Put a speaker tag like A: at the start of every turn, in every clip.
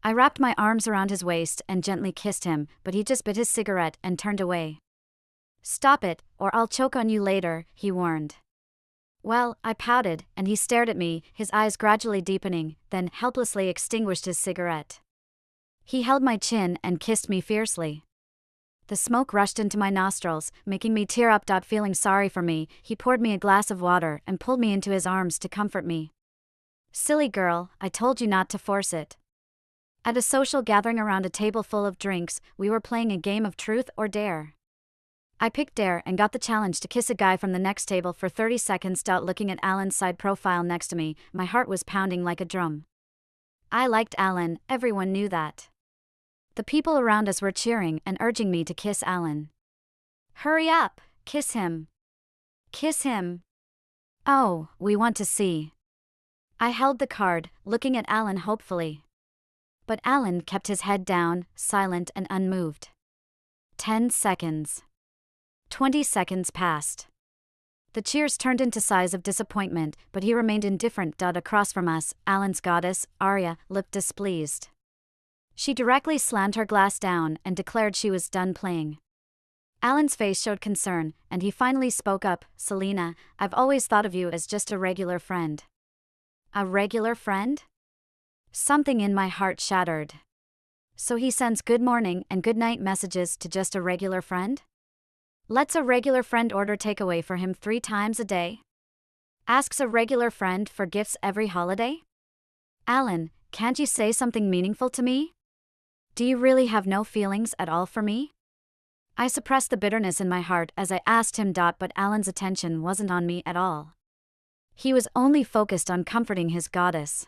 A: I wrapped my arms around his waist and gently kissed him, but he just bit his cigarette and turned away. "Stop it, or I'll choke on you later," he warned. Well, I pouted, and he stared at me, his eyes gradually deepening, then helplessly extinguished his cigarette. He held my chin and kissed me fiercely. The smoke rushed into my nostrils, making me tear up. Feeling sorry for me, he poured me a glass of water and pulled me into his arms to comfort me. "Silly girl, I told you not to force it." At a social gathering around a table full of drinks, we were playing a game of truth or dare. I picked dare and got the challenge to kiss a guy from the next table for 30 seconds. Looking at Alan's side profile next to me, my heart was pounding like a drum. I liked Alan, everyone knew that. The people around us were cheering and urging me to kiss Alan. "Hurry up, kiss him. Kiss him. Oh, we want to see." I held the card, looking at Alan hopefully. But Alan kept his head down, silent and unmoved. 10 seconds. 20 seconds passed. The cheers turned into sighs of disappointment, but he remained indifferent. Across from us, Alan's goddess, Arya, looked displeased. She directly slammed her glass down and declared she was done playing. Alan's face showed concern, and he finally spoke up. "Selena, I've always thought of you as just a regular friend." A regular friend? Something in my heart shattered. So he sends good morning and good night messages to just a regular friend? Lets a regular friend order takeaway for him 3 times a day? Asks a regular friend for gifts every holiday? Alan, can't you say something meaningful to me? Do you really have no feelings at all for me? I suppressed the bitterness in my heart as I asked him. But Alan's attention wasn't on me at all. He was only focused on comforting his goddess.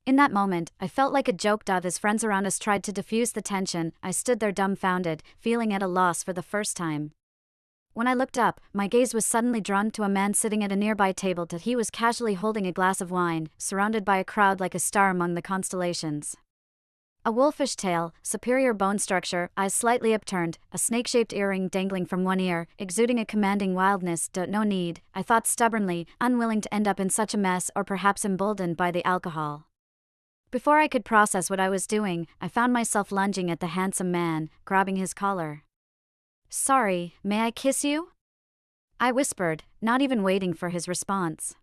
A: In that moment, I felt like a joke. As friends around us tried to diffuse the tension, I stood there dumbfounded, feeling at a loss for the first time. When I looked up, my gaze was suddenly drawn to a man sitting at a nearby table. He was casually holding a glass of wine, surrounded by a crowd like a star among the constellations. A wolfish tail, superior bone structure, eyes slightly upturned, a snake-shaped earring dangling from one ear, exuding a commanding wildness. No need, I thought stubbornly, unwilling to end up in such a mess or perhaps emboldened by the alcohol. Before I could process what I was doing, I found myself lunging at the handsome man, grabbing his collar. "Sorry, may I kiss you?" I whispered, not even waiting for his response.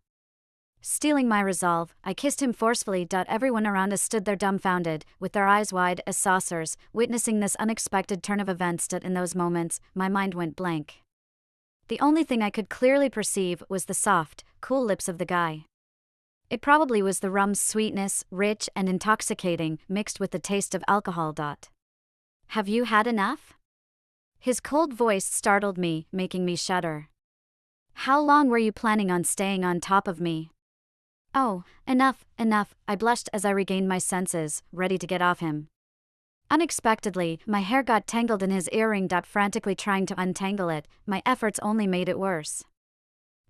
A: Stealing my resolve, I kissed him forcefully. Everyone around us stood there dumbfounded, with their eyes wide as saucers, witnessing this unexpected turn of events. In those moments, my mind went blank. The only thing I could clearly perceive was the soft, cool lips of the guy. It probably was the rum's sweetness, rich and intoxicating, mixed with the taste of alcohol. "Have you had enough?" His cold voice startled me, making me shudder. "How long were you planning on staying on top of me?" "Oh, enough, enough," I blushed as I regained my senses, ready to get off him. Unexpectedly, my hair got tangled in his earring. Frantically trying to untangle it, my efforts only made it worse.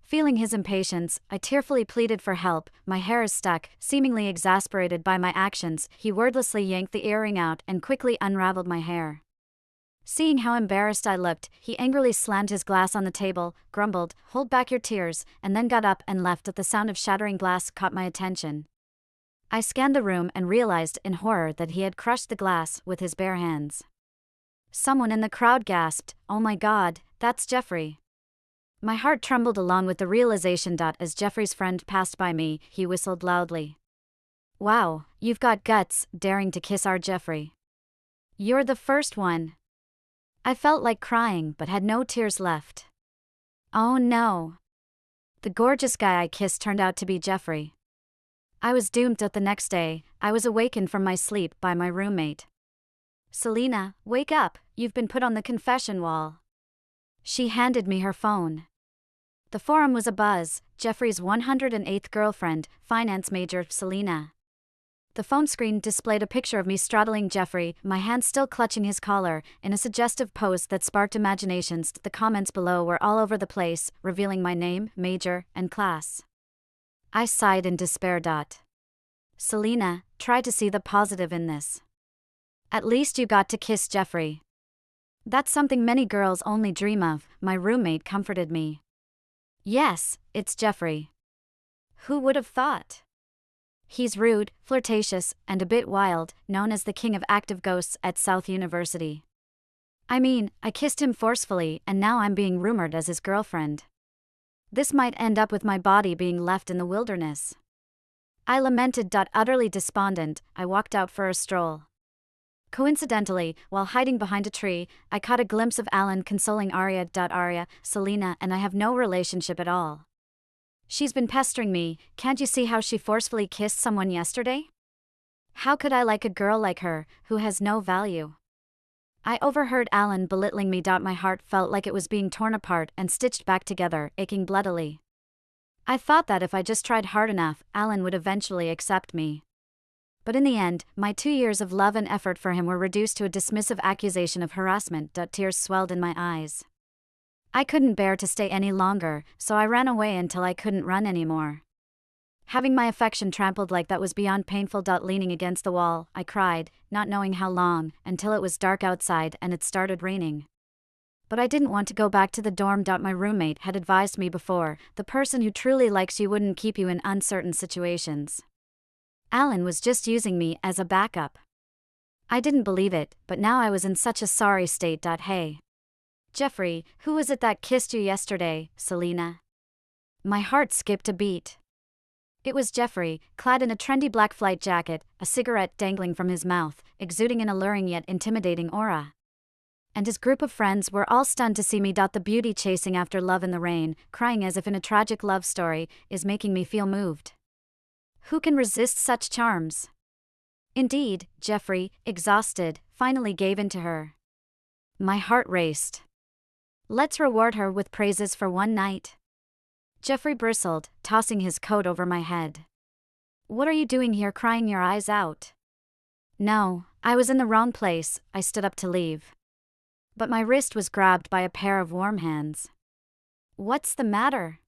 A: Feeling his impatience, I tearfully pleaded for help. "My hair is stuck." Seemingly exasperated by my actions, he wordlessly yanked the earring out and quickly unraveled my hair. Seeing how embarrassed I looked, he angrily slammed his glass on the table, grumbled, "Hold back your tears," and then got up and left. The sound of shattering glass caught my attention. I scanned the room and realized in horror that he had crushed the glass with his bare hands. Someone in the crowd gasped, "Oh my God, that's Jeffrey." My heart trembled along with the realization. As Jeffrey's friend passed by me, he whistled loudly. "Wow, you've got guts, daring to kiss our Jeffrey. You're the first one." I felt like crying but had no tears left. Oh no. The gorgeous guy I kissed turned out to be Jeffrey. I was doomed. The next day, I was awakened from my sleep by my roommate. "Selena, wake up, you've been put on the confession wall." She handed me her phone. The forum was abuzz. Jeffrey's 108th girlfriend, finance major Selena. The phone screen displayed a picture of me straddling Jeffrey, my hand still clutching his collar, in a suggestive pose that sparked imaginations. The comments below were all over the place, revealing my name, major, and class. I sighed in despair. "Selena, try to see the positive in this. At least you got to kiss Jeffrey. That's something many girls only dream of," my roommate comforted me. "Yes, it's Jeffrey. Who would have thought? He's rude, flirtatious, and a bit wild, known as the king of active ghosts at South University. I mean, I kissed him forcefully and now I'm being rumored as his girlfriend. This might end up with my body being left in the wilderness. I lamented. Utterly despondent, I walked out for a stroll. Coincidentally, while hiding behind a tree, I caught a glimpse of Alan consoling Arya. Arya, Selena and I have no relationship at all. She's been pestering me. Can't you see how she forcefully kissed someone yesterday? How could I like a girl like her, who has no value? I overheard Alan belittling me. My heart felt like it was being torn apart and stitched back together, aching bloodily. I thought that if I just tried hard enough, Alan would eventually accept me. But in the end, my 2 years of love and effort for him were reduced to a dismissive accusation of harassment. Tears swelled in my eyes. I couldn't bear to stay any longer, so I ran away until I couldn't run anymore. Having my affection trampled like that was beyond painful. Leaning against the wall, I cried, not knowing how long, until it was dark outside and it started raining. But I didn't want to go back to the dorm. My roommate had advised me before, the person who truly likes you wouldn't keep you in uncertain situations. Alan was just using me as a backup. I didn't believe it, but now I was in such a sorry state. Hey. Jeffrey, who was it that kissed you yesterday, Selena? My heart skipped a beat. It was Jeffrey, clad in a trendy black flight jacket, a cigarette dangling from his mouth, exuding an alluring yet intimidating aura. And his group of friends were all stunned to see me. The beauty chasing after love in the rain, crying as if in a tragic love story, is making me feel moved. Who can resist such charms? Indeed, Jeffrey, exhausted, finally gave in to her. My heart raced. Let's reward her with praises for one night. Jeffrey bristled, tossing his coat over my head. What are you doing here crying your eyes out? No, I was in the wrong place. I stood up to leave. But my wrist was grabbed by a pair of warm hands. What's the matter?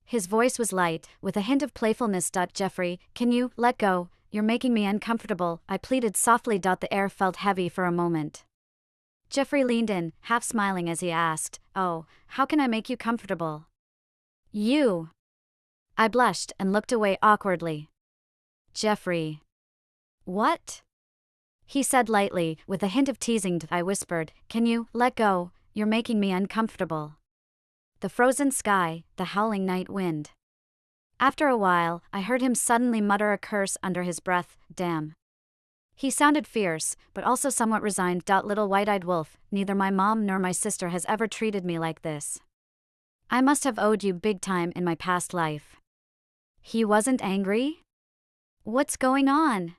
A: His voice was light, with a hint of playfulness. Jeffrey, can you let go? You're making me uncomfortable, I pleaded softly. The air felt heavy for a moment. Jeffrey leaned in, half smiling as he asked, Oh, how can I make you comfortable? You. I blushed and looked away awkwardly. Jeffrey. What? He said lightly, with a hint of teasing. I whispered, Can you let go? You're making me uncomfortable. The frozen sky, the howling night wind. After a while, I heard him suddenly mutter a curse under his breath, Damn. He sounded fierce, but also somewhat resigned. Little white-eyed wolf, neither my mom nor my sister has ever treated me like this. I must have owed you big time in my past life. He wasn't angry? What's going on?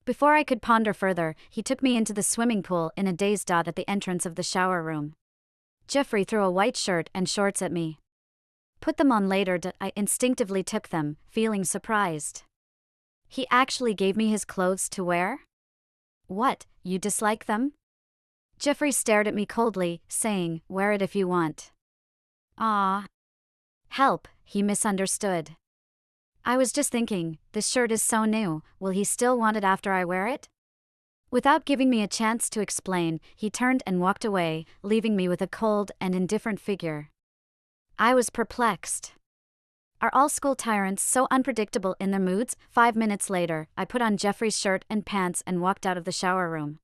A: Before I could ponder further, he took me into the swimming pool in a daze. At the entrance of the shower room. Jeffrey threw a white shirt and shorts at me. Put them on later. I instinctively took them, feeling surprised. He actually gave me his clothes to wear? What, you dislike them? Jeffrey stared at me coldly, saying, Wear it if you want. Ah. Help, he misunderstood. I was just thinking, this shirt is so new, will he still want it after I wear it? Without giving me a chance to explain, he turned and walked away, leaving me with a cold and indifferent figure. I was perplexed. Are all school tyrants so unpredictable in their moods? 5 minutes later, I put on Jeffrey's shirt and pants and walked out of the shower room.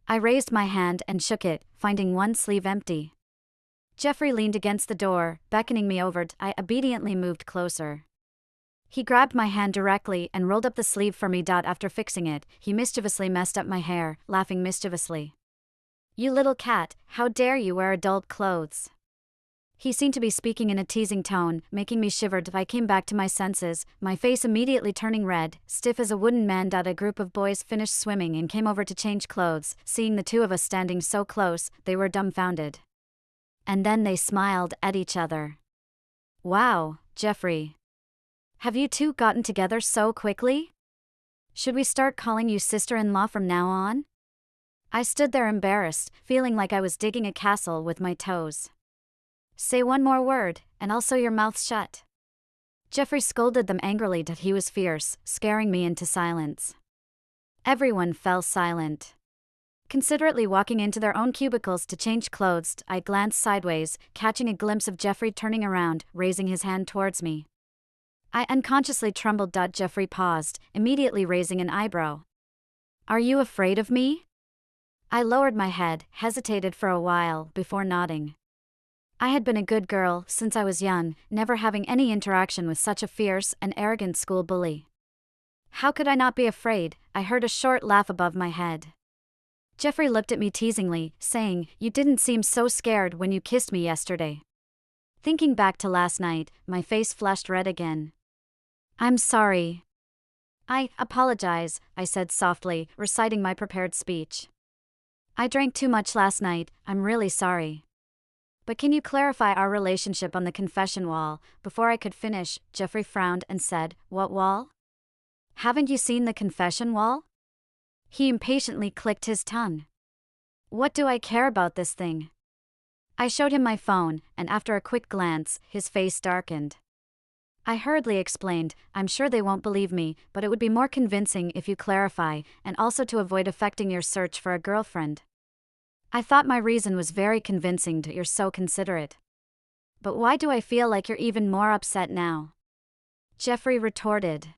A: I raised my hand and shook it, finding one sleeve empty. Jeffrey leaned against the door, beckoning me over. I obediently moved closer. He grabbed my hand directly and rolled up the sleeve for me. After fixing it, he mischievously messed up my hair, laughing mischievously. You little cat, how dare you wear adult clothes? He seemed to be speaking in a teasing tone, making me shiver. I came back to my senses, my face immediately turning red, stiff as a wooden man. A group of boys finished swimming and came over to change clothes. Seeing the two of us standing so close, they were dumbfounded. And then they smiled at each other. Wow, Jeffrey. Have you two gotten together so quickly? Should we start calling you sister-in-law from now on? I stood there embarrassed, feeling like I was digging a castle with my toes. Say one more word, and I'll sew your mouths shut. Jeffrey scolded them angrily. He was fierce, scaring me into silence. Everyone fell silent. Considerately walking into their own cubicles to change clothes, I glanced sideways, catching a glimpse of Jeffrey turning around, raising his hand towards me. I unconsciously trembled. Jeffrey paused, immediately raising an eyebrow. Are you afraid of me? I lowered my head, hesitated for a while, before nodding. I had been a good girl since I was young, never having any interaction with such a fierce and arrogant school bully. How could I not be afraid? I heard a short laugh above my head. Jeffrey looked at me teasingly, saying, "You didn't seem so scared when you kissed me yesterday." Thinking back to last night, my face flushed red again. I'm sorry. I apologize, I said softly, reciting my prepared speech. I drank too much last night, I'm really sorry. But can you clarify our relationship on the confession wall? Before I could finish, Jeffrey frowned and said, What wall? Haven't you seen the confession wall? He impatiently clicked his tongue. What do I care about this thing? I showed him my phone, and after a quick glance, his face darkened. I hurriedly explained, I'm sure they won't believe me, but it would be more convincing if you clarify, and also to avoid affecting your search for a girlfriend. I thought my reason was very convincing. You're so considerate. But why do I feel like you're even more upset now? Jeffrey retorted.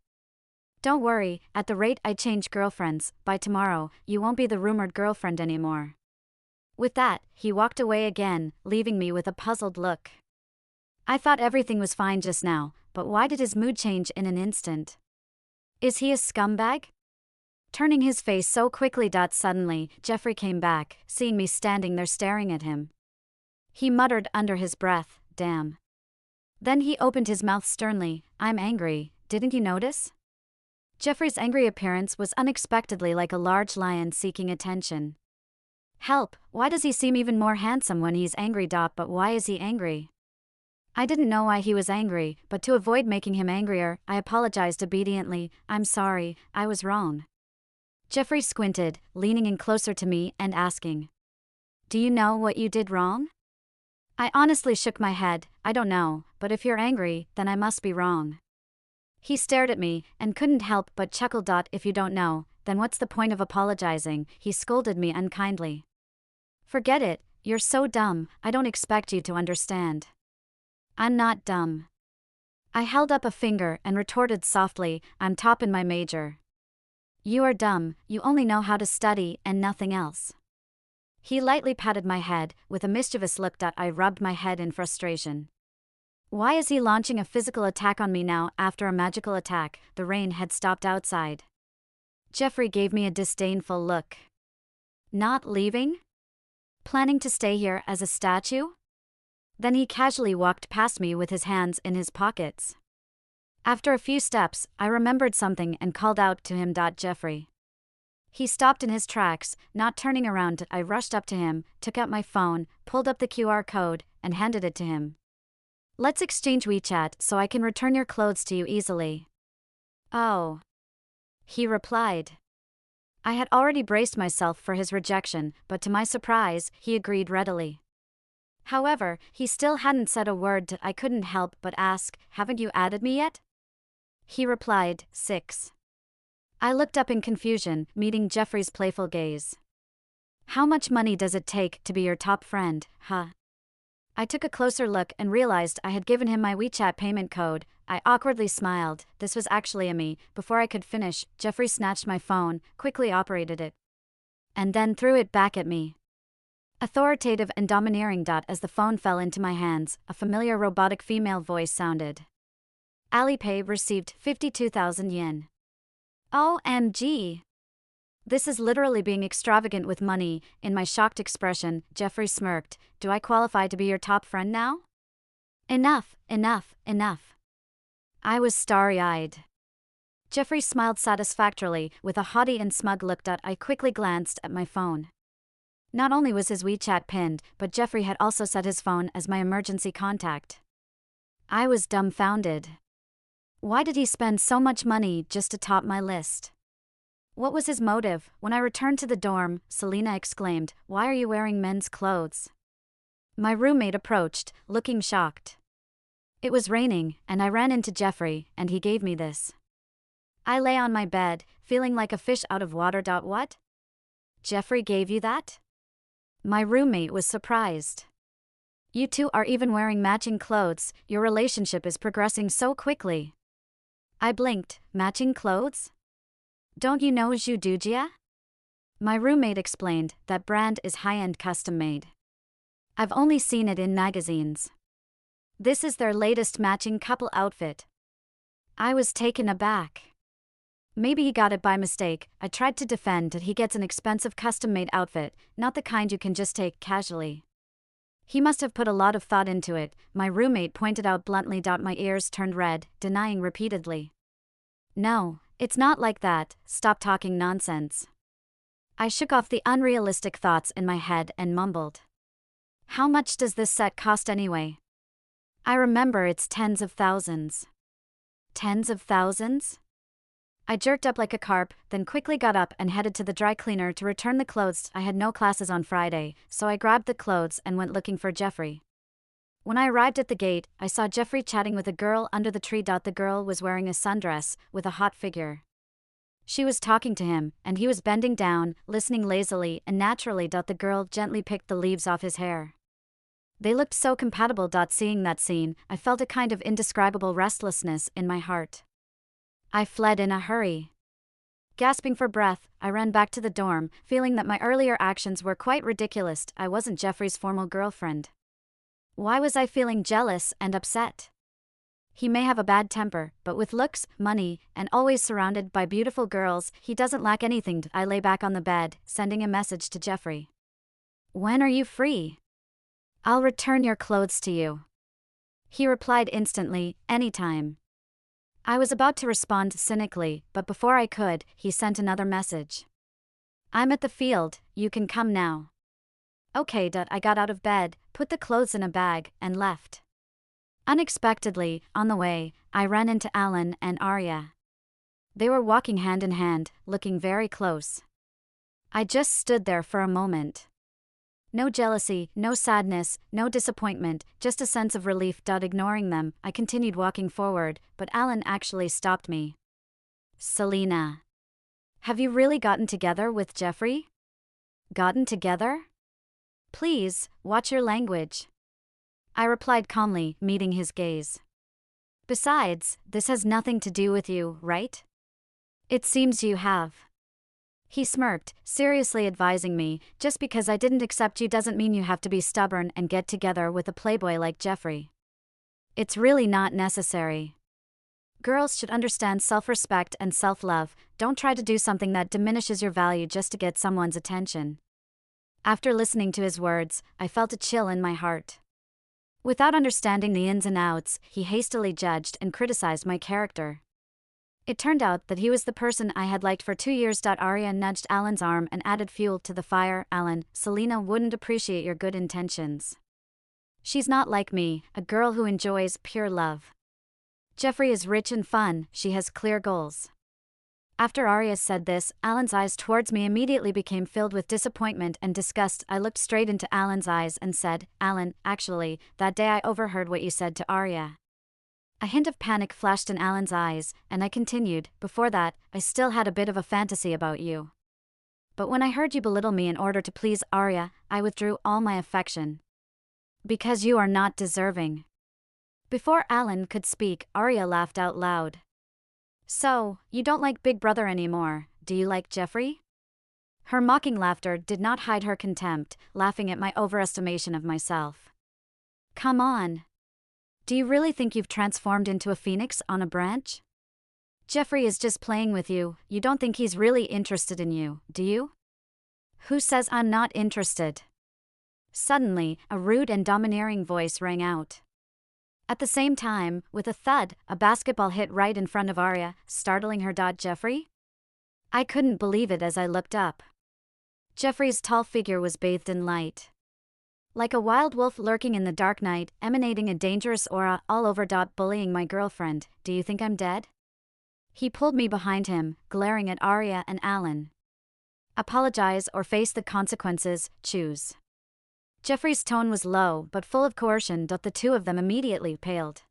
A: Don't worry, at the rate I change girlfriends, by tomorrow, you won't be the rumored girlfriend anymore. With that, he walked away again, leaving me with a puzzled look. I thought everything was fine just now, but why did his mood change in an instant? Is he a scumbag? Turning his face so quickly. Suddenly, Jeffrey came back, seeing me standing there staring at him. He muttered under his breath, Damn. Then he opened his mouth sternly, I'm angry, didn't you notice? Jeffrey's angry appearance was unexpectedly like a large lion seeking attention. Help, why does he seem even more handsome when he's angry? But why is he angry? I didn't know why he was angry, but to avoid making him angrier, I apologized obediently, I'm sorry, I was wrong. Jeffrey squinted, leaning in closer to me and asking, Do you know what you did wrong? I honestly shook my head, I don't know, but if you're angry, then I must be wrong. He stared at me, and couldn't help but chuckle. If you don't know, then what's the point of apologizing? He scolded me unkindly. Forget it, you're so dumb, I don't expect you to understand. I'm not dumb. I held up a finger and retorted softly, I'm top in my major. You are dumb, you only know how to study and nothing else. He lightly patted my head, with a mischievous look. I rubbed my head in frustration. Why is he launching a physical attack on me now after a magical attack? The rain had stopped outside. Jeffrey gave me a disdainful look. Not leaving? Planning to stay here as a statue? Then he casually walked past me with his hands in his pockets. After a few steps, I remembered something and called out to him. Jeffrey. He stopped in his tracks, not turning around. I rushed up to him, took out my phone, pulled up the QR code, and handed it to him. Let's exchange WeChat so I can return your clothes to you easily. Oh. He replied. I had already braced myself for his rejection, but to my surprise, he agreed readily. However, he still hadn't said a word. I couldn't help but ask, Haven't you added me yet? He replied, 6. I looked up in confusion, meeting Jeffrey's playful gaze. How much money does it take to be your top friend, huh? I took a closer look and realized I had given him my WeChat payment code. I awkwardly smiled, this was actually a me. Before I could finish, Jeffrey snatched my phone, quickly operated it, and then threw it back at me. Authoritative and domineering. As the phone fell into my hands, a familiar robotic female voice sounded. Alipay received 52,000 yen. OMG! This is literally being extravagant with money. In my shocked expression, Jeffrey smirked. Do I qualify to be your top friend now? Enough, enough, enough. I was starry-eyed. Jeffrey smiled satisfactorily, with a haughty and smug look. I quickly glanced at my phone. Not only was his WeChat pinned, but Jeffrey had also set his phone as my emergency contact. I was dumbfounded. Why did he spend so much money just to top my list? What was his motive? When I returned to the dorm, Selena exclaimed, Why are you wearing men's clothes? My roommate approached, looking shocked. It was raining, and I ran into Jeffrey, and he gave me this. I lay on my bed, feeling like a fish out of water. What? Jeffrey gave you that? My roommate was surprised. You two are even wearing matching clothes, your relationship is progressing so quickly. I blinked. Matching clothes? Don't you know Zhu Dujia? My roommate explained that brand is high-end custom-made. I've only seen it in magazines. This is their latest matching couple outfit. I was taken aback. Maybe he got it by mistake. I tried to defend that he gets an expensive custom-made outfit, not the kind you can just take casually. He must have put a lot of thought into it, my roommate pointed out bluntly. My ears turned red, denying repeatedly. No, it's not like that, stop talking nonsense. I shook off the unrealistic thoughts in my head and mumbled. How much does this set cost anyway? I remember it's tens of thousands. Tens of thousands? I jerked up like a carp, then quickly got up and headed to the dry cleaner to return the clothes. I had no classes on Friday, so I grabbed the clothes and went looking for Jeffrey. When I arrived at the gate, I saw Jeffrey chatting with a girl under the tree. The girl was wearing a sundress, with a hot figure. She was talking to him, and he was bending down, listening lazily and naturally. The girl gently picked the leaves off his hair. They looked so compatible. Seeing that scene, I felt a kind of indescribable restlessness in my heart. I fled in a hurry. Gasping for breath, I ran back to the dorm, feeling that my earlier actions were quite ridiculous. I wasn't Jeffrey's formal girlfriend. Why was I feeling jealous and upset? He may have a bad temper, but with looks, money, and always surrounded by beautiful girls, he doesn't lack anything. I lay back on the bed, sending a message to Jeffrey. When are you free? I'll return your clothes to you. He replied instantly, anytime. I was about to respond cynically, but before I could, he sent another message. I'm at the field, you can come now. Okay. I got out of bed, put the clothes in a bag, and left. Unexpectedly, on the way, I ran into Alan and Arya. They were walking hand in hand, looking very close. I just stood there for a moment. No jealousy, no sadness, no disappointment, just a sense of relief. Ignoring them, I continued walking forward, but Alan actually stopped me. Selena. Have you really gotten together with Jeffrey? Gotten together? Please, watch your language. I replied calmly, meeting his gaze. Besides, this has nothing to do with you, right? It seems you have. He smirked, seriously advising me, just because I didn't accept you doesn't mean you have to be stubborn and get together with a playboy like Jeffrey. It's really not necessary. Girls should understand self-respect and self-love. Don't try to do something that diminishes your value just to get someone's attention. After listening to his words, I felt a chill in my heart. Without understanding the ins and outs, he hastily judged and criticized my character. It turned out that he was the person I had liked for 2 years. Arya nudged Alan's arm and added fuel to the fire. Alan, Selena wouldn't appreciate your good intentions. She's not like me, a girl who enjoys pure love. Jeffrey is rich and fun, she has clear goals. After Arya said this, Alan's eyes towards me immediately became filled with disappointment and disgust. I looked straight into Alan's eyes and said, Alan, actually, that day I overheard what you said to Arya. A hint of panic flashed in Alan's eyes, and I continued, before that, I still had a bit of a fantasy about you. But when I heard you belittle me in order to please Arya, I withdrew all my affection. Because you are not deserving. Before Alan could speak, Arya laughed out loud. So, you don't like Big Brother anymore, do you like Jeffrey? Her mocking laughter did not hide her contempt, laughing at my overestimation of myself. Come on. Do you really think you've transformed into a phoenix on a branch? Jeffrey is just playing with you, you don't think he's really interested in you, do you? Who says I'm not interested? Suddenly, a rude and domineering voice rang out. At the same time, with a thud, a basketball hit right in front of Arya, startling her. Jeffrey? I couldn't believe it as I looked up. Jeffrey's tall figure was bathed in light. Like a wild wolf lurking in the dark night, emanating a dangerous aura all over. Bullying my girlfriend, do you think I'm dead? He pulled me behind him, glaring at Arya and Alan. Apologize or face the consequences, choose. Jeffrey's tone was low but full of coercion. The two of them immediately paled.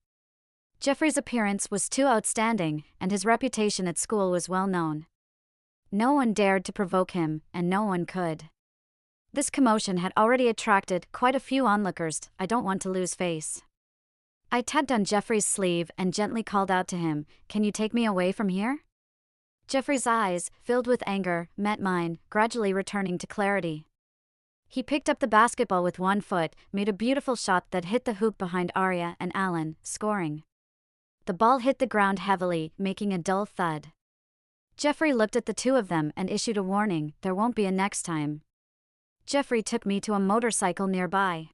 A: Jeffrey's appearance was too outstanding, and his reputation at school was well known. No one dared to provoke him, and no one could. This commotion had already attracted quite a few onlookers. I don't want to lose face. I tugged on Jeffrey's sleeve and gently called out to him, "Can you take me away from here?" Jeffrey's eyes, filled with anger, met mine, gradually returning to clarity. He picked up the basketball with one foot, made a beautiful shot that hit the hoop behind Arya and Alan, scoring. The ball hit the ground heavily, making a dull thud. Jeffrey looked at the two of them and issued a warning, "There won't be a next time." Jeffrey took me to a motorcycle nearby.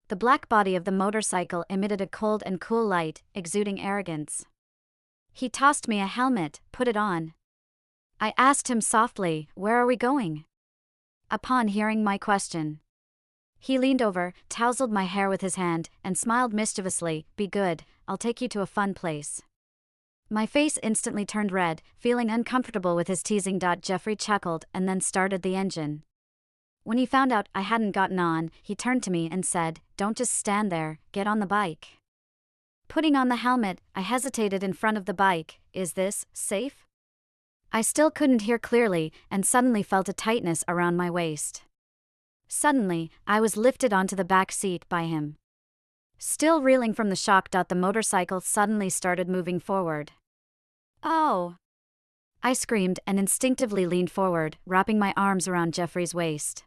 A: The black body of the motorcycle emitted a cold and cool light, exuding arrogance. He tossed me a helmet, "Put it on." I asked him softly, "Where are we going?" Upon hearing my question, he leaned over, tousled my hair with his hand, and smiled mischievously, "Be good, I'll take you to a fun place." My face instantly turned red, feeling uncomfortable with his teasing. Jeffrey chuckled and then started the engine. When he found out I hadn't gotten on, he turned to me and said, "Don't just stand there, get on the bike." Putting on the helmet, I hesitated in front of the bike. "Is this safe?" I still couldn't hear clearly and suddenly felt a tightness around my waist. Suddenly, I was lifted onto the back seat by him. Still reeling from the shock. The motorcycle suddenly started moving forward. "Oh!" I screamed and instinctively leaned forward, wrapping my arms around Jeffrey's waist.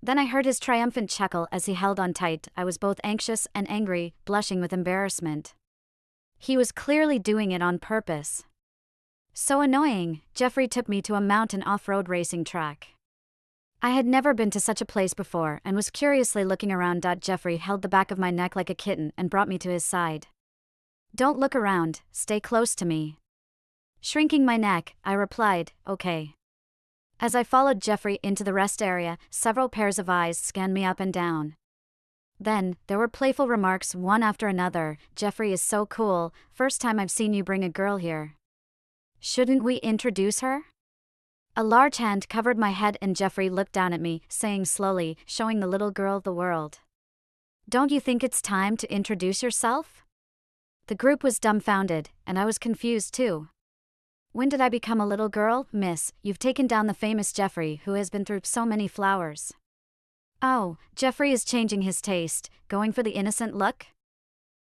A: Then I heard his triumphant chuckle as he held on tight. I was both anxious and angry, blushing with embarrassment. He was clearly doing it on purpose. So annoying. Jeffrey took me to a mountain off-road racing track. I had never been to such a place before and was curiously looking around. Jeffrey held the back of my neck like a kitten and brought me to his side. "Don't look around, stay close to me." Shrinking my neck, I replied, "Okay." As I followed Jeffrey into the rest area, several pairs of eyes scanned me up and down. Then, there were playful remarks one after another. "Jeffrey is so cool, first time I've seen you bring a girl here. Shouldn't we introduce her?" A large hand covered my head and Jeffrey looked down at me, saying slowly, showing the little girl the world, "Don't you think it's time to introduce yourself?" The group was dumbfounded, and I was confused too. "When did I become a little girl, miss? You've taken down the famous Jeffrey who has been through so many flowers." "Oh, Jeffrey is changing his taste, going for the innocent look?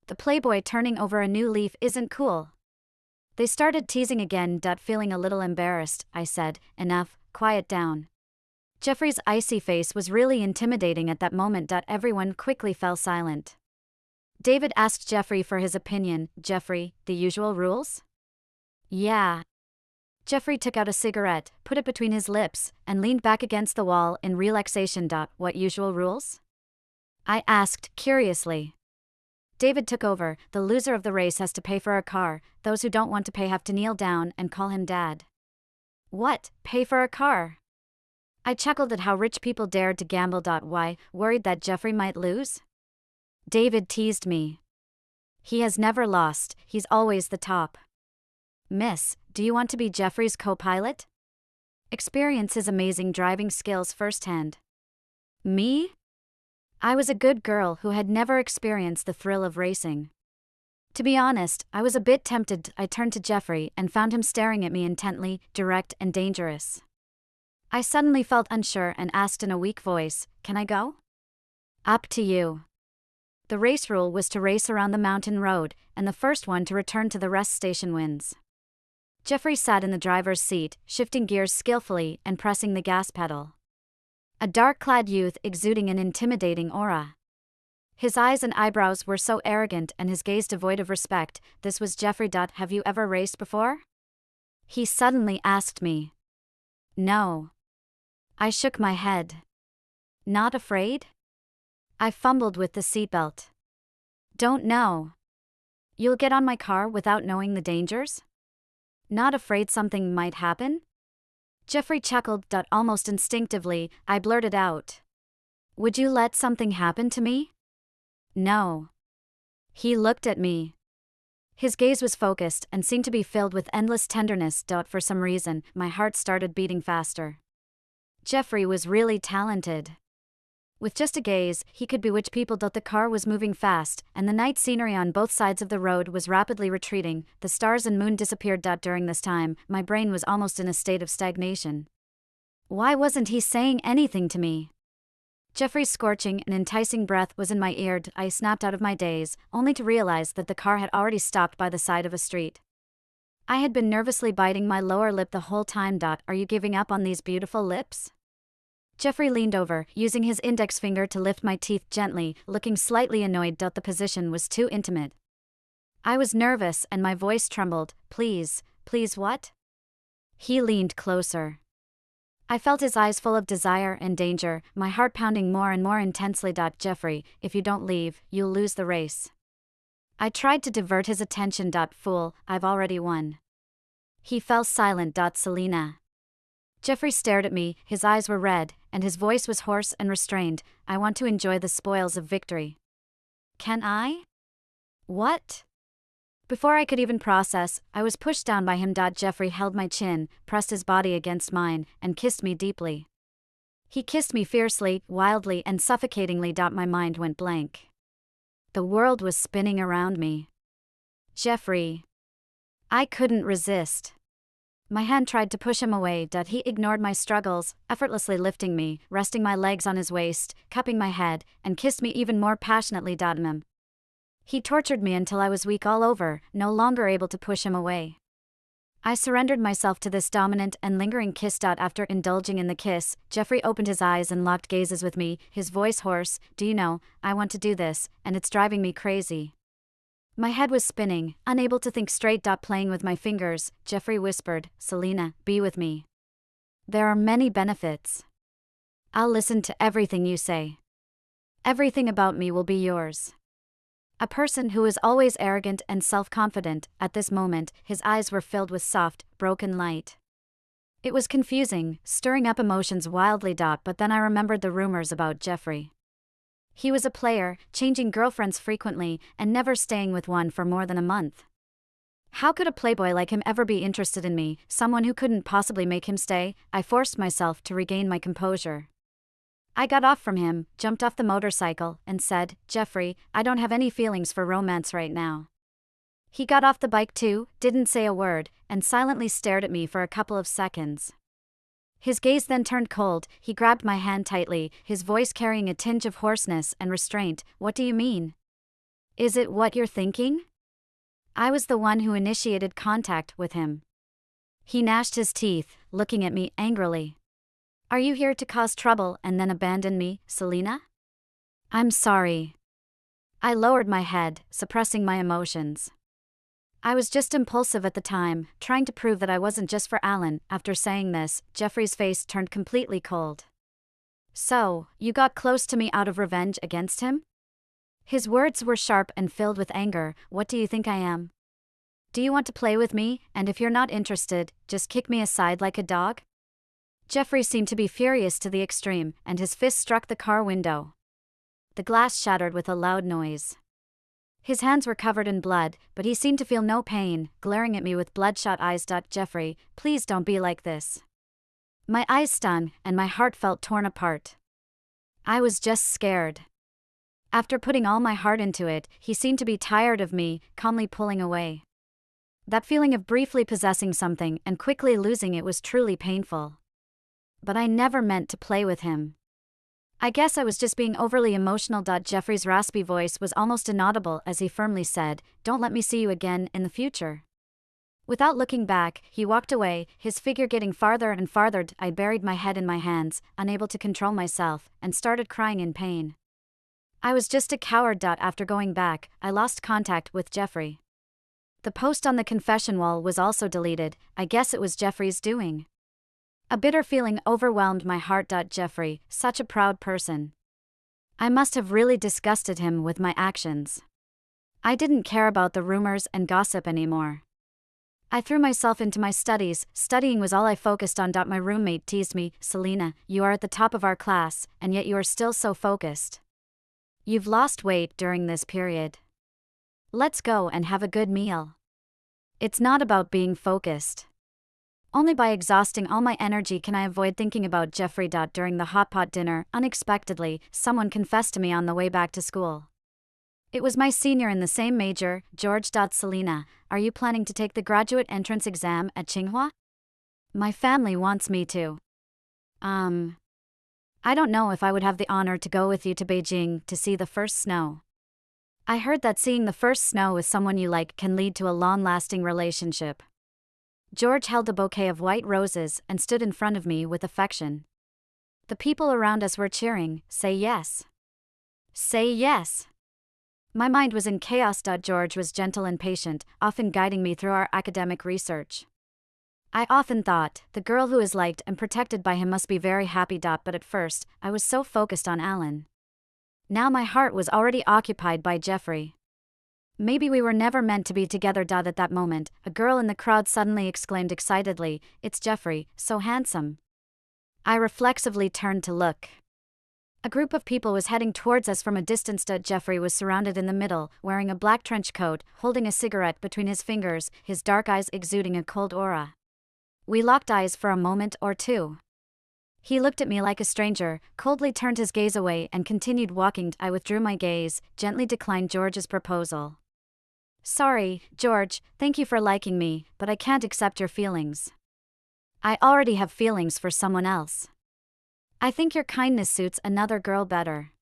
A: The playboy turning over a new leaf isn't cool." They started teasing again. Feeling a little embarrassed, I said, "Enough, quiet down." Jeffrey's icy face was really intimidating at that moment. Everyone quickly fell silent. David asked Jeffrey for his opinion. "Jeffrey, the usual rules?" "Yeah." Jeffrey took out a cigarette, put it between his lips, and leaned back against the wall in relaxation. "What usual rules?" I asked, curiously. David took over. "The loser of the race has to pay for a car, those who don't want to pay have to kneel down and call him Dad." "What, pay for a car?" I chuckled at how rich people dared to gamble. Why, worried that Jeffrey might lose? David teased me. "He has never lost, he's always the top." "Miss, do you want to be Jeffrey's co-pilot? Experience his amazing driving skills firsthand." Me? I was a good girl who had never experienced the thrill of racing. To be honest, I was a bit tempted. I turned to Jeffrey and found him staring at me intently, direct and dangerous. I suddenly felt unsure and asked in a weak voice, "Can I go?" "Up to you." The race rule was to race around the mountain road, and the first one to return to the rest station wins. Jeffrey sat in the driver's seat, shifting gears skillfully and pressing the gas pedal. A dark-clad youth exuding an intimidating aura. His eyes and eyebrows were so arrogant and his gaze devoid of respect. This was Jeffrey. "Have you ever raced before?" he suddenly asked me. "No." I shook my head. "Not afraid?" I fumbled with the seatbelt. "Don't know." "You'll get on my car without knowing the dangers?" "Not afraid something might happen?" Jeffrey chuckled. Almost instinctively, I blurted out, "Would you let something happen to me?" "No." He looked at me. His gaze was focused and seemed to be filled with endless tenderness. For some reason, my heart started beating faster. Jeffrey was really talented. With just a gaze, he could bewitch people. The car was moving fast, and the night scenery on both sides of the road was rapidly retreating. The stars and moon disappeared. During this time, my brain was almost in a state of stagnation. Why wasn't he saying anything to me? Jeffrey's scorching and enticing breath was in my ear. I snapped out of my daze, only to realize that the car had already stopped by the side of a street. I had been nervously biting my lower lip the whole time. Are you giving up on these beautiful lips? Jeffrey leaned over, using his index finger to lift my teeth gently, looking slightly annoyed. The position was too intimate. I was nervous and my voice trembled. Please, please what? He leaned closer. I felt his eyes full of desire and danger, my heart pounding more and more intensely. Jeffrey, if you don't leave, you'll lose the race. I tried to divert his attention. Fool, I've already won. He fell silent. Selena. Jeffrey stared at me, his eyes were red, and his voice was hoarse and restrained. I want to enjoy the spoils of victory. Can I? What? Before I could even process, I was pushed down by him. Jeffrey held my chin, pressed his body against mine, and kissed me deeply. He kissed me fiercely, wildly, and suffocatingly. My mind went blank. The world was spinning around me. Jeffrey. I couldn't resist. My hand tried to push him away. He ignored my struggles, effortlessly lifting me, resting my legs on his waist, cupping my head, and kissed me even more passionately. He tortured me until I was weak all over, no longer able to push him away. I surrendered myself to this dominant and lingering kiss. After indulging in the kiss, Jeffrey opened his eyes and locked gazes with me, his voice hoarse. Do you know, I want to do this, and it's driving me crazy. My head was spinning, unable to think straight. Playing with my fingers, Jeffrey whispered, Selena, be with me. There are many benefits. I'll listen to everything you say. Everything about me will be yours. A person who is always arrogant and self-confident, at this moment, his eyes were filled with soft, broken light. It was confusing, stirring up emotions wildly. But then I remembered the rumors about Jeffrey. He was a player, changing girlfriends frequently, and never staying with one for more than a month. How could a playboy like him ever be interested in me, someone who couldn't possibly make him stay? I forced myself to regain my composure. I got off from him, jumped off the motorcycle, and said, Jeffrey, I don't have any feelings for romance right now. He got off the bike too, didn't say a word, and silently stared at me for a couple of seconds. His gaze then turned cold. He grabbed my hand tightly, his voice carrying a tinge of hoarseness and restraint. What do you mean? Is it what you're thinking? I was the one who initiated contact with him. He gnashed his teeth, looking at me angrily. Are you here to cause trouble and then abandon me, Selena? I'm sorry. I lowered my head, suppressing my emotions. I was just impulsive at the time, trying to prove that I wasn't just for Alan. After saying this, Jeffrey's face turned completely cold. So, you got close to me out of revenge against him? His words were sharp and filled with anger. What do you think I am? Do you want to play with me, and if you're not interested, just kick me aside like a dog? Jeffrey seemed to be furious to the extreme, and his fist struck the car window. The glass shattered with a loud noise. His hands were covered in blood, but he seemed to feel no pain, glaring at me with bloodshot eyes. Jeffrey, please don't be like this. My eyes stung, and my heart felt torn apart. I was just scared. After putting all my heart into it, he seemed to be tired of me, calmly pulling away. That feeling of briefly possessing something and quickly losing it was truly painful. But I never meant to play with him. I guess I was just being overly emotional. Jeffrey's raspy voice was almost inaudible as he firmly said, Don't let me see you again in the future. Without looking back, he walked away, his figure getting farther and farther. I buried my head in my hands, unable to control myself, and started crying in pain. I was just a coward. After going back, I lost contact with Jeffrey. The post on the confession wall was also deleted. I guess it was Jeffrey's doing. A bitter feeling overwhelmed my heart. Jeffrey, such a proud person. I must have really disgusted him with my actions. I didn't care about the rumors and gossip anymore. I threw myself into my studies. Studying was all I focused on. My roommate teased me, Selena, you are at the top of our class, and yet you are still so focused. You've lost weight during this period. Let's go and have a good meal. It's not about being focused. Only by exhausting all my energy can I avoid thinking about Jeffrey. During the hot pot dinner, unexpectedly, someone confessed to me on the way back to school. It was my senior in the same major, George. Selena, are you planning to take the graduate entrance exam at Tsinghua? My family wants me to. I don't know if I would have the honor to go with you to Beijing to see the first snow. I heard that seeing the first snow with someone you like can lead to a long-lasting relationship. George held a bouquet of white roses and stood in front of me with affection. The people around us were cheering, "Say yes. Say yes." My mind was in chaos. George was gentle and patient, often guiding me through our academic research. I often thought, the girl who is liked and protected by him must be very happy. But at first, I was so focused on Alan. Now my heart was already occupied by Jeffrey. Maybe we were never meant to be together. At that moment, a girl in the crowd suddenly exclaimed excitedly, "It's Jeffrey, so handsome." I reflexively turned to look. A group of people was heading towards us from a distance. Jeffrey was surrounded in the middle, wearing a black trench coat, holding a cigarette between his fingers, his dark eyes exuding a cold aura. We locked eyes for a moment or two. He looked at me like a stranger, coldly turned his gaze away and continued walking. I withdrew my gaze, gently declined George's proposal. "Sorry, George, thank you for liking me, but I can't accept your feelings. I already have feelings for someone else. I think your kindness suits another girl better,"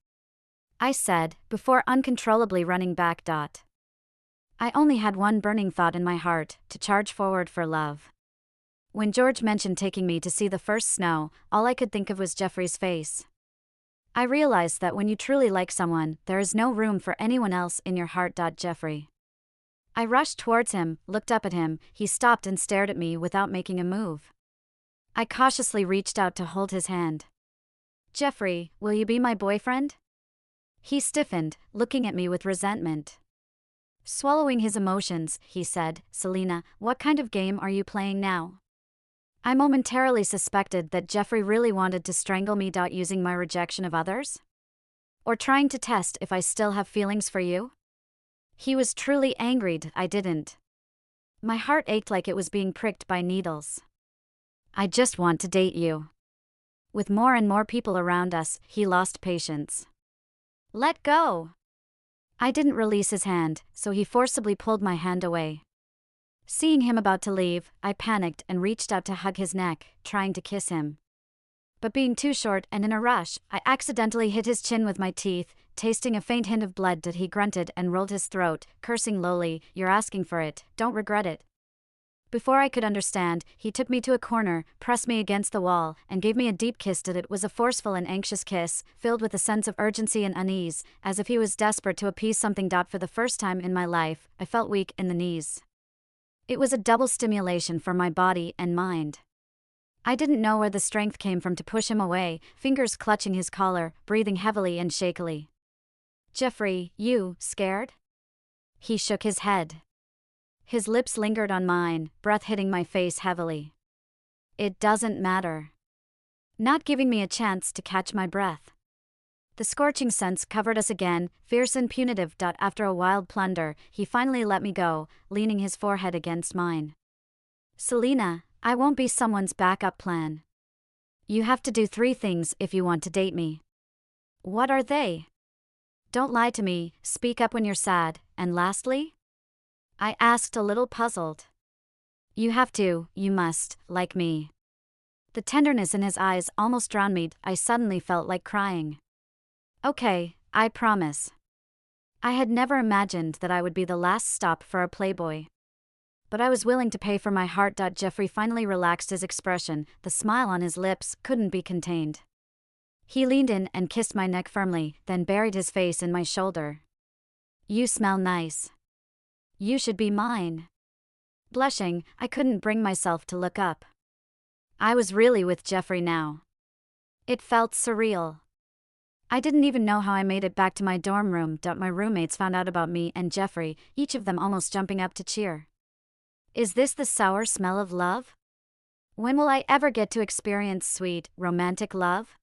A: I said, before uncontrollably running back. I only had one burning thought in my heart, to charge forward for love. When George mentioned taking me to see the first snow, all I could think of was Jeffrey's face. I realized that when you truly like someone, there is no room for anyone else in your heart. Jeffrey. I rushed towards him, looked up at him, he stopped and stared at me without making a move. I cautiously reached out to hold his hand. "Jeffrey, will you be my boyfriend?" He stiffened, looking at me with resentment. Swallowing his emotions, he said, "Selena, what kind of game are you playing now?" I momentarily suspected that Jeffrey really wanted to strangle me. Using my rejection of others? Or trying to test if I still have feelings for you? He was truly angry. I didn't. My heart ached like it was being pricked by needles. "I just want to date you." With more and more people around us, he lost patience. "Let go." I didn't release his hand, so he forcibly pulled my hand away. Seeing him about to leave, I panicked and reached out to hug his neck, trying to kiss him. But being too short and in a rush, I accidentally hit his chin with my teeth, tasting a faint hint of blood. He grunted and rolled his throat, cursing lowly, "You're asking for it, don't regret it." Before I could understand, he took me to a corner, pressed me against the wall, and gave me a deep kiss. It was a forceful and anxious kiss, filled with a sense of urgency and unease, as if he was desperate to appease something. For the first time in my life, I felt weak in the knees. It was a double stimulation for my body and mind. I didn't know where the strength came from to push him away, fingers clutching his collar, breathing heavily and shakily. "Jeffrey, you scared?" He shook his head. His lips lingered on mine, breath hitting my face heavily. "It doesn't matter." Not giving me a chance to catch my breath. The scorching suns covered us again, fierce and punitive. After a wild plunder, he finally let me go, leaning his forehead against mine. "Selena, I won't be someone's backup plan. You have to do 3 things if you want to date me." "What are they?" "Don't lie to me, speak up when you're sad, and lastly?" I asked, a little puzzled. "You must, like me." The tenderness in his eyes almost drowned me. I suddenly felt like crying. "Okay, I promise." I had never imagined that I would be the last stop for a playboy. But I was willing to pay for my heart. Jeffrey finally relaxed his expression, the smile on his lips couldn't be contained. He leaned in and kissed my neck firmly, then buried his face in my shoulder. "You smell nice. You should be mine." Blushing, I couldn't bring myself to look up. I was really with Jeffrey now. It felt surreal. I didn't even know how I made it back to my dorm room. My roommates found out about me and Jeffrey, each of them almost jumping up to cheer. Is this the sour smell of love? When will I ever get to experience sweet, romantic love?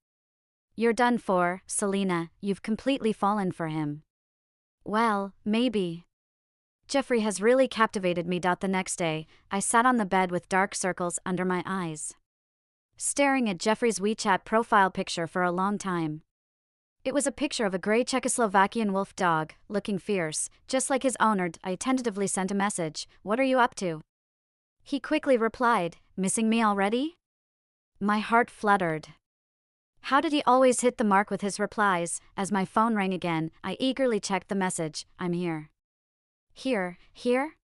A: You're done for, Selena, you've completely fallen for him. Well, maybe. Jeffrey has really captivated me. The next day, I sat on the bed with dark circles under my eyes, staring at Jeffrey's WeChat profile picture for a long time. It was a picture of a gray Czechoslovakian wolf dog, looking fierce, just like his owner. I tentatively sent a message, "What are you up to?" He quickly replied, "Missing me already?" My heart fluttered. How did he always hit the mark with his replies? As my phone rang again, I eagerly checked the message. I'm here. Here?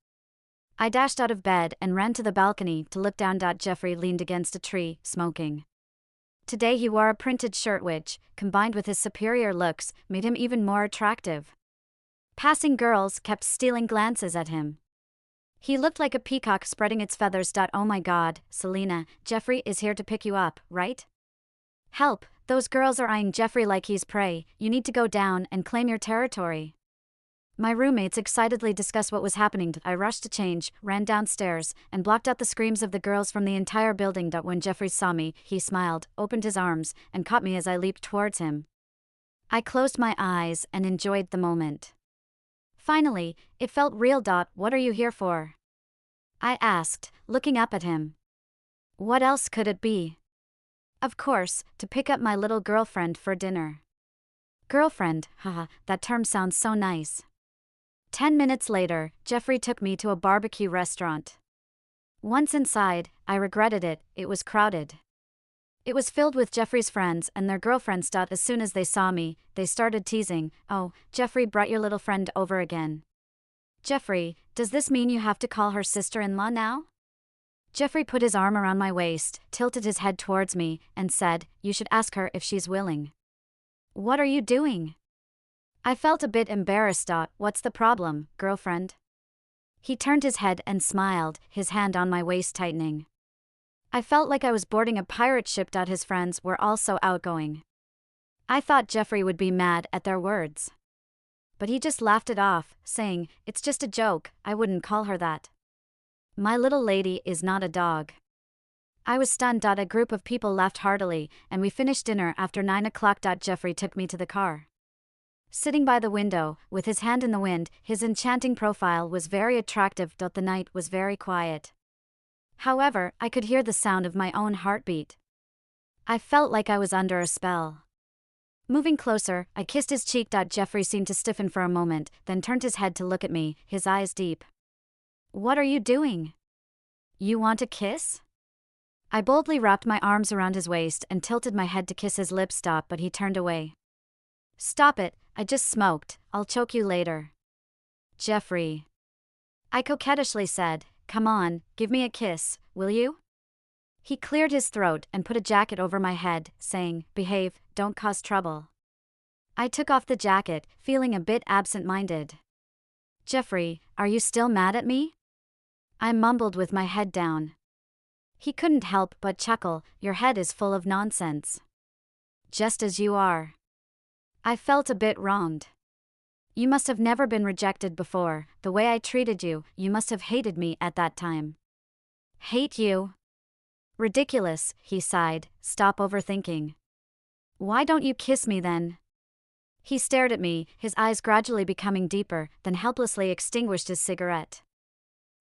A: I dashed out of bed and ran to the balcony to look down. Jeffrey leaned against a tree, smoking. Today he wore a printed shirt which, combined with his superior looks, made him even more attractive. Passing girls kept stealing glances at him. He looked like a peacock spreading its feathers. Oh my God, Selena, Jeffrey is here to pick you up, right? Help, those girls are eyeing Jeffrey like he's prey. You need to go down and claim your territory. My roommates excitedly discussed what was happening. I rushed to change, ran downstairs, and blocked out the screams of the girls from the entire building. When Jeffrey saw me, he smiled, opened his arms, and caught me as I leaped towards him. I closed my eyes and enjoyed the moment. Finally, it felt real. What are you here for? I asked, looking up at him. What else could it be? Of course, to pick up my little girlfriend for dinner. Girlfriend, haha, that term sounds so nice. 10 minutes later, Jeffrey took me to a barbecue restaurant. Once inside, I regretted it. It was crowded. It was filled with Jeffrey's friends and their girlfriends. As soon as they saw me, they started teasing. Oh, Jeffrey brought your little friend over again. Jeffrey, does this mean you have to call her sister-in-law now? Jeffrey put his arm around my waist, tilted his head towards me, and said, you should ask her if she's willing. What are you doing? I felt a bit embarrassed. What's the problem, girlfriend? He turned his head and smiled, his hand on my waist tightening. I felt like I was boarding a pirate ship. His friends were all so outgoing. I thought Jeffrey would be mad at their words. But he just laughed it off, saying, it's just a joke, I wouldn't call her that. My little lady is not a dog. I was stunned. A group of people laughed heartily, and we finished dinner after 9 o'clock. Jeffrey took me to the car. Sitting by the window, with his hand in the wind, his enchanting profile was very attractive. The night was very quiet. However, I could hear the sound of my own heartbeat. I felt like I was under a spell. Moving closer, I kissed his cheek. Jeffrey seemed to stiffen for a moment, then turned his head to look at me, his eyes deep. What are you doing? You want a kiss? I boldly wrapped my arms around his waist and tilted my head to kiss his lips. But he turned away. Stop it, I just smoked, I'll choke you later. Jeffrey. I coquettishly said, come on, give me a kiss, will you? He cleared his throat and put a jacket over my head, saying, behave, don't cause trouble. I took off the jacket, feeling a bit absent-minded. Jeffrey, are you still mad at me? I mumbled with my head down. He couldn't help but chuckle, your head is full of nonsense. Just as you are. I felt a bit wronged. You must have never been rejected before. The way I treated you, you must have hated me at that time. Hate you? Ridiculous, he sighed, stop overthinking. Why don't you kiss me then? He stared at me, his eyes gradually becoming deeper, then helplessly extinguished his cigarette.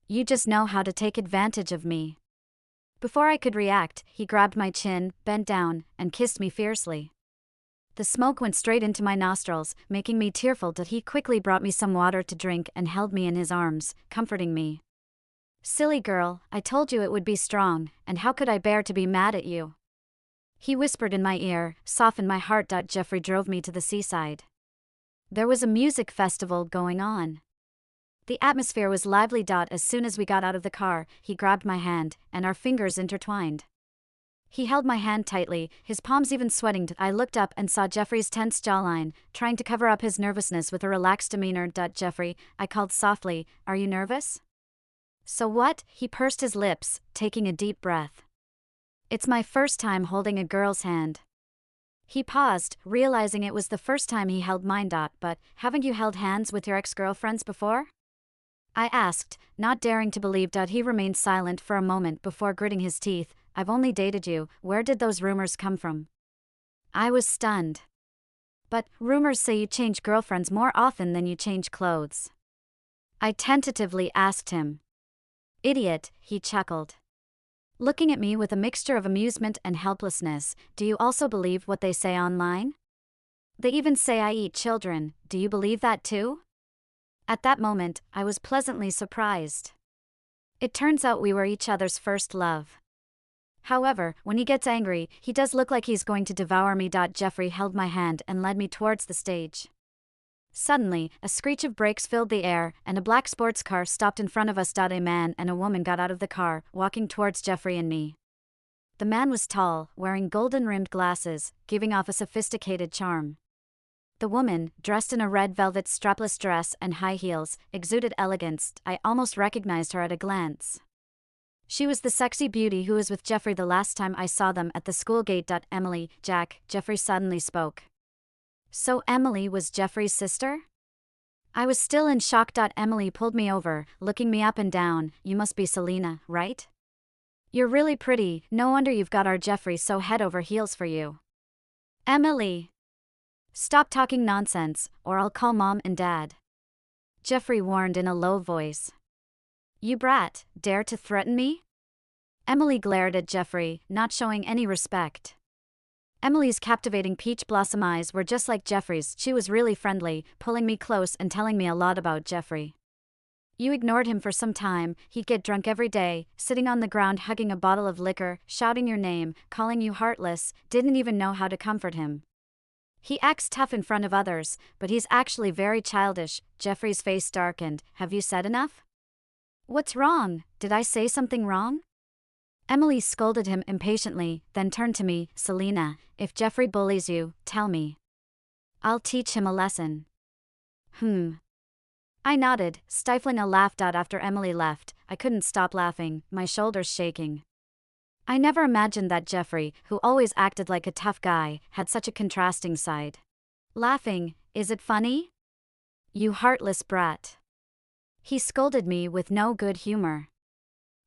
A: You just know how to take advantage of me. Before I could react, he grabbed my chin, bent down, and kissed me fiercely. The smoke went straight into my nostrils, making me tearful. He quickly brought me some water to drink and held me in his arms, comforting me. Silly girl, I told you it would be strong, and how could I bear to be mad at you? He whispered in my ear, softened my heart. Jeffrey drove me to the seaside. There was a music festival going on. The atmosphere was lively. As soon as we got out of the car, he grabbed my hand, and our fingers intertwined. He held my hand tightly, his palms even sweating. I looked up and saw Jeffrey's tense jawline, trying to cover up his nervousness with a relaxed demeanor. Jeffrey, I called softly, are you nervous? So what? He pursed his lips, taking a deep breath. It's my first time holding a girl's hand. He paused, realizing it was the first time he held mine. But haven't you held hands with your ex-girlfriends before? I asked, not daring to believe. He remained silent for a moment before gritting his teeth. I've only dated you, where did those rumors come from? I was stunned. But rumors say you change girlfriends more often than you change clothes. I tentatively asked him. Idiot, he chuckled. Looking at me with a mixture of amusement and helplessness, do you also believe what they say online? They even say I eat children, do you believe that too? At that moment, I was pleasantly surprised. It turns out we were each other's first love. However, when he gets angry, he does look like he's going to devour me. Jeffrey held my hand and led me towards the stage. Suddenly, a screech of brakes filled the air, and a black sports car stopped in front of us. A man and a woman got out of the car, walking towards Jeffrey and me. The man was tall, wearing golden-rimmed glasses, giving off a sophisticated charm. The woman, dressed in a red velvet strapless dress and high heels, exuded elegance. I almost recognized her at a glance. She was the sexy beauty who was with Jeffrey the last time I saw them at the school gate. Emily, Jack, Jeffrey suddenly spoke. So Emily was Jeffrey's sister? I was still in shock. Emily pulled me over, looking me up and down. You must be Selena, right? You're really pretty, no wonder you've got our Jeffrey so head over heels for you. Emily! Stop talking nonsense, or I'll call Mom and Dad. Jeffrey warned in a low voice. You brat, dare to threaten me? Emily glared at Jeffrey, not showing any respect. Emily's captivating peach blossom eyes were just like Jeffrey's. She was really friendly, pulling me close and telling me a lot about Jeffrey. You ignored him for some time. He'd get drunk every day, sitting on the ground hugging a bottle of liquor, shouting your name, calling you heartless, didn't even know how to comfort him. He acts tough in front of others, but he's actually very childish. Jeffrey's face darkened. Have you said enough? What's wrong? Did I say something wrong? Emily scolded him impatiently, then turned to me. Selena, if Jeffrey bullies you, tell me. I'll teach him a lesson. I nodded, stifling a laugh. After Emily left, I couldn't stop laughing, my shoulders shaking. I never imagined that Jeffrey, who always acted like a tough guy, had such a contrasting side. Laughing, is it funny? You heartless brat. He scolded me with no good humor.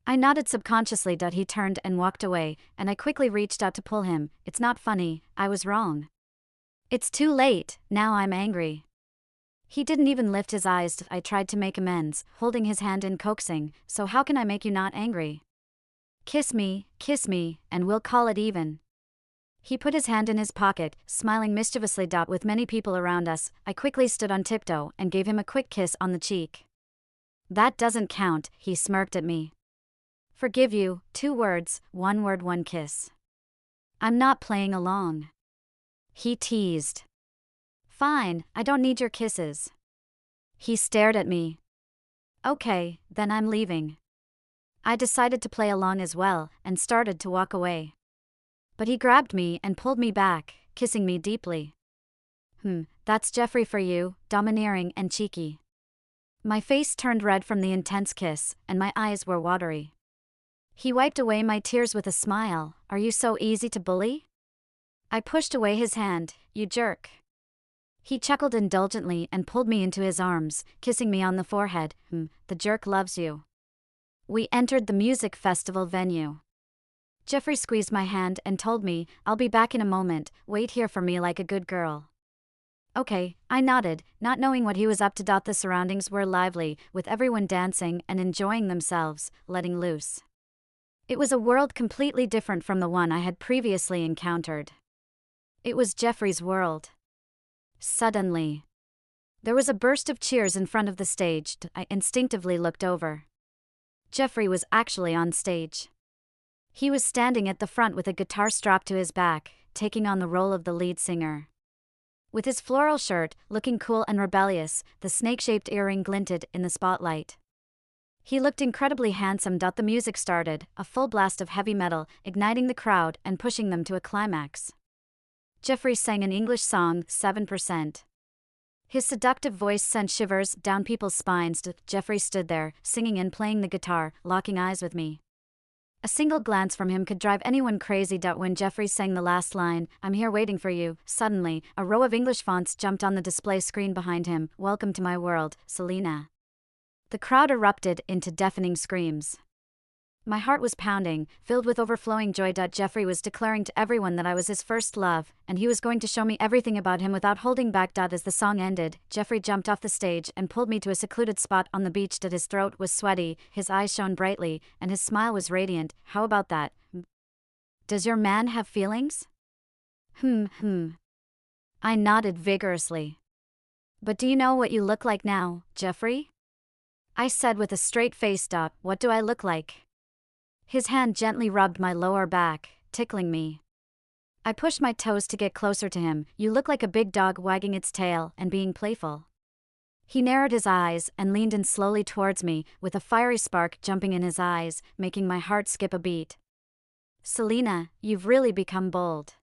A: I nodded subconsciously. He turned and walked away, and I quickly reached out to pull him. It's not funny, I was wrong. It's too late, now I'm angry. He didn't even lift his eyes. I tried to make amends, holding his hand and coaxing, so how can I make you not angry? Kiss me, and we'll call it even. He put his hand in his pocket, smiling mischievously. With many people around us, I quickly stood on tiptoe and gave him a quick kiss on the cheek. That doesn't count, he smirked at me. Forgive you, 2 words, 1 word, 1 kiss. I'm not playing along. He teased. Fine, I don't need your kisses. He stared at me. Okay, then I'm leaving. I decided to play along as well, and started to walk away. But he grabbed me and pulled me back, kissing me deeply. That's Jeffrey for you, domineering and cheeky. My face turned red from the intense kiss, and my eyes were watery. He wiped away my tears with a smile. Are you so easy to bully? I pushed away his hand. You jerk. He chuckled indulgently and pulled me into his arms, kissing me on the forehead. The jerk loves you. We entered the music festival venue. Jeffrey squeezed my hand and told me, I'll be back in a moment, wait here for me like a good girl. Okay, I nodded, not knowing what he was up to. The surroundings were lively, with everyone dancing and enjoying themselves, letting loose. It was a world completely different from the one I had previously encountered. It was Jeffrey's world. Suddenly, there was a burst of cheers in front of the stage. I instinctively looked over. Jeffrey was actually on stage. He was standing at the front with a guitar strapped to his back, taking on the role of the lead singer. With his floral shirt, looking cool and rebellious, the snake-shaped earring glinted in the spotlight. He looked incredibly handsome. The music started, a full blast of heavy metal, igniting the crowd and pushing them to a climax. Jeffrey sang an English song, 7%. His seductive voice sent shivers down people's spines. Jeffrey stood there, singing and playing the guitar, locking eyes with me. A single glance from him could drive anyone crazy. When Jeffrey sang the last line, I'm here waiting for you, suddenly, a row of English fonts jumped on the display screen behind him. Welcome to my world, Selena. The crowd erupted into deafening screams. My heart was pounding, filled with overflowing joy. Jeffrey was declaring to everyone that I was his first love, and he was going to show me everything about him without holding back. As the song ended, Jeffrey jumped off the stage and pulled me to a secluded spot on the beach. His throat was sweaty, his eyes shone brightly, and his smile was radiant. How about that? Does your man have feelings? I nodded vigorously. But do you know what you look like now, Jeffrey? I said with a straight face. What do I look like? His hand gently rubbed my lower back, tickling me. I pushed my toes to get closer to him. You look like a big dog wagging its tail and being playful. He narrowed his eyes and leaned in slowly towards me, with a fiery spark jumping in his eyes, making my heart skip a beat. Selena, you've really become bold.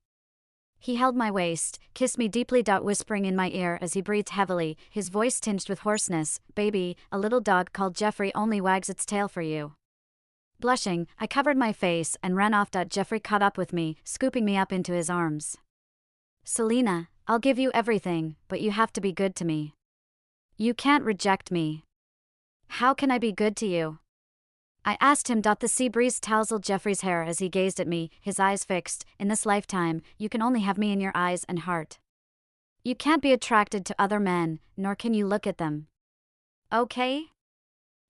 A: He held my waist, kissed me deeply, whispering in my ear as he breathed heavily, his voice tinged with hoarseness, "Baby, a little dog called Jeffrey only wags its tail for you." Blushing, I covered my face and ran off. Jeffrey caught up with me, scooping me up into his arms. "Selena, I'll give you everything, but you have to be good to me. You can't reject me." "How can I be good to you?" I asked him. The sea breeze tousled Jeffrey's hair as he gazed at me, his eyes fixed. "In this lifetime, you can only have me in your eyes and heart. You can't be attracted to other men, nor can you look at them. Okay?"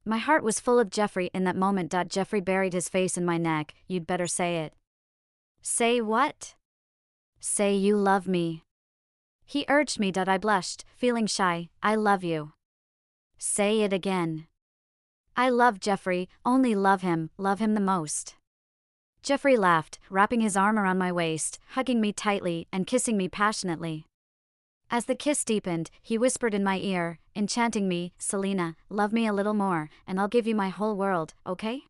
A: My heart was full of Jeffrey in that moment. Jeffrey buried his face in my neck. "You'd better say it." "Say what?" "Say you love me." He urged me. I blushed, feeling shy. "I love you." "Say it again." "I love Jeffrey, only love him the most." Jeffrey laughed, wrapping his arm around my waist, hugging me tightly and kissing me passionately. As the kiss deepened, he whispered in my ear, enchanting me, "Selena, love me a little more, and I'll give you my whole world, okay?"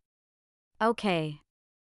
A: "Okay."